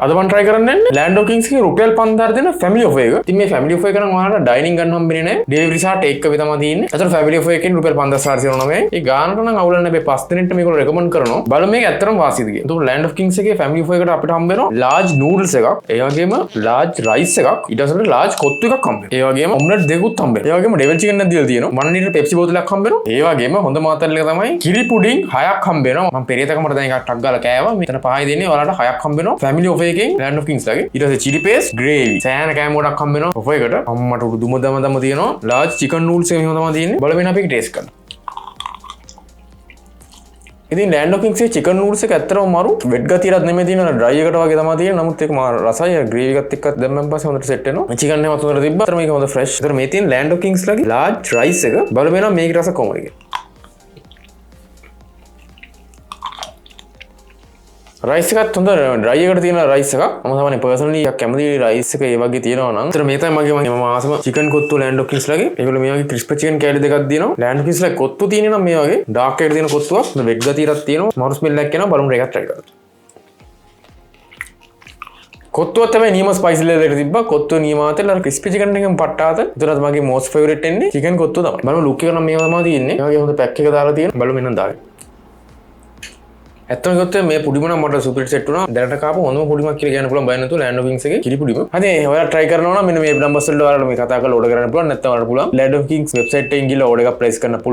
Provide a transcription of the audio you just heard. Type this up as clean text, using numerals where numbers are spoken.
අද මම try කරන්න යන්නේ Land of Kings එකේ රුපියල් 5000 දෙන family offer එක. ඉතින් මේ family offer එක නම් ඔයාලට dining ගන්න හම්බෙන්නේ නැහැ. Delivery සහ take away තමයි තියෙන්නේ. අතන family offer එකෙන් රුපියල් 5499. ඒ ගානට නම් අවුල නැහැ. මේ 5 දිනෙට මේගොල්ලෝ recommend කරනවා. බලමු මේක ඇත්තටම වාසියද කියලා. එතකොට Land of Kings එකේ family offer එකට අපිට හම්බ වෙනවා large noodles එකක්. ඒ වගේම large rice එකක්. ඊට පස්සේ large කොත්තු එකක් හම්බ වෙනවා. ඒ වගේම omelette දෙකකුත් හම්බ වෙනවා. ඒ වගේම devil chicken එකක් දීලා තියෙනවා. 1 ලීටර් Pepsi බෝතලයක් හම්බ වෙනවා. ඒ වගේම හොඳ මාතල් එක තමයි කිරි පුඩින් 6ක් හම්බ වෙනවා. මම පෙරේතකමට දැන් එකක් ටක් ගාලා කෑවා. මෙතන පහයි දෙන්නේ ඔයාලට 6ක් හම්බ වෙනවා. family offer එකෙන් Land of Kings ඊට පස්සේ chili paste gravy සෑහෙන කෑම ගොඩක් හම්බ වෙනවා ඔෆර් එකට අම්මට උඩු දුම දම තියෙනවා large chicken noodles එක මෙහෙම තමයි තියෙන්නේ බලවෙන අපි ටේස්ට් කරමු ඉතින් Land of Kings එකේ chicken noodles එක ඇත්තටම මරු වෙට් ගතියවත් නෙමෙයි තියෙනවා dry එකට වගේ තමයි තියෙන්නේ නමුත් ඒක මා රසයි gravy එකත් එක්ක දැම්මන් පස්සේ හොඳට set වෙනවා මේ chicken එකත් හොඳට තිබ්බා අතන මේක හොඳ fresh ඒතර මේ තියෙන Land of Kings ලගේ large rice එක බලවෙන මේකේ රස කොහොමද කියලා රයිස් එකත් හොඳ ඩ්‍රයි එකට තියෙන රයිස් එකක් මම තමයි පර්සනලි කැමති රයිස් එක ඒ වගේ තියෙනවා නම් ඒතර මේ තමයි මගේ මම ආසම chicken kottu Land of Kings ලගේ ඒගොල්ලෝ මේ වගේ ක්‍රිස්පි චිකන් කෑලි දෙකක් දෙනවා Land of Kings ලගේ කොත්තු තියෙන නම් මේ වගේ ඩාර්ක් එකට තියෙන කොත්තුවක් වෙග් ගතියක් තියෙනවා මරු ස්මෙල් එකක් එනවා බලමු එකක් try කරමු කොත්තුව තමයි නියම ස්පයිසි ලෙවල් එකට තිබ්බා කොත්තුව නියමාතල අර ක්‍රිස්පි චිකන් එකෙන් පට්ටාත ඒතරත් මගේ most favorite එන්නේ චිකන් කොත්තුව තමයි බලමු ලුක් එක නම් මේවා තමයි තියෙන්නේ ඒ වගේ හොඳ පැක් එක දාලා තියෙනවා බලමු මෙන්න දාලා ඇත්තම කිව්වොත් මේ පුඩිම නම් මට සුපිරි සෙට් වුණා. දැනට කාපු හොඳම පුඩිමක් කියලා කියන්න පුළුවන් බය නැතුව Land of Kings එකේ කිරි පුඩිම. හරි ඔයාලා try කරනවා නම් මෙන්න මේ නම්බර්ස් වලට ඔයාලා මේ කතා කරලා order කරන්න පුළුවන්. නැත්නම් ඔයාලට පුළුවන් Land of Kings website එකෙන් ගිහලා order එකක් place කරන්න පුළුවන්.